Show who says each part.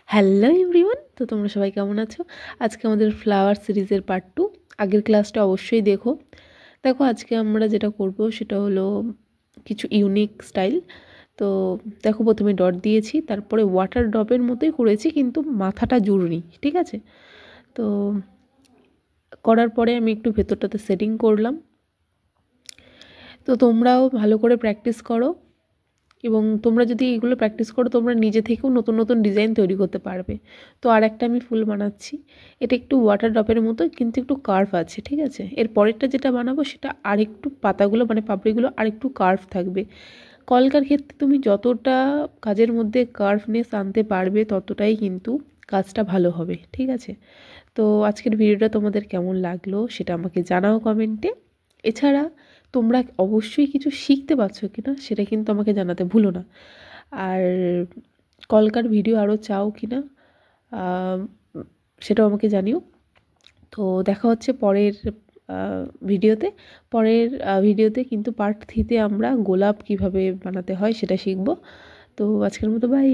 Speaker 1: Hello everyone, তো তোমরা সবাই কেমন আছো? আজকে আমাদের ফ্লাওয়ার সিরিজের পার্ট 2। আগের ক্লাসটা অবশ্যই দেখো। দেখো আজকে আমরা যেটা করব সেটা হলো কিছু ইউনিক স্টাইল। তো দেখো প্রথমে ডট দিয়েছি, তারপরে ওয়াটার ড্রপের মতোই করেছি কিন্তু মাথাটা জুড়িনি, ঠিক আছে? তো করার পরে আমি একটু ভেতরটাতে সেটিং করলাম। তো তোমরাও ভালো করে প্র্যাকটিস করো, এবং তোমরা যদি এগুলো প্র্যাকটিস করো তোমরা নিজে থেকেও নতুন নতুন ডিজাইন তৈরি করতে পারবে। তো আর একটা আমি ফুল বানাচ্ছি, এটা একটু ওয়াটার ড্রপের মতো কিন্তু একটু কার্ভ আছে, ঠিক আছে? এর পরেরটা যেটা বানাবো সেটা আরেকটু পাতাগুলো মানে পাপড়িগুলো আরেকটু কার্ভ থাকবে। কলকার ক্ষেত্রে তুমি যতটা কাজের মধ্যে কার্ভনেস আনতে পারবে ততটাই কিন্তু কাজটা ভালো হবে, ঠিক আছে? তো আজকের ভিডিওটা তোমাদের কেমন লাগলো সেটা আমাকে জানাও কমেন্টে। এছাড়া তোমরা অবশ্যই কিছু শিখতে পারছো কিনা সেটা কিন্তু আমাকে জানাতে ভুলো না। আর কলকার ভিডিও আরও চাও কিনা সেটাও আমাকে জানিও। তো দেখা হচ্ছে ভিডিওতে। ভিডিওতে কিন্তু পার্ট 3-তে আমরা গোলাপ কিভাবে বানাতে হয় সেটা শিখব। তো আজকের মতো বাই।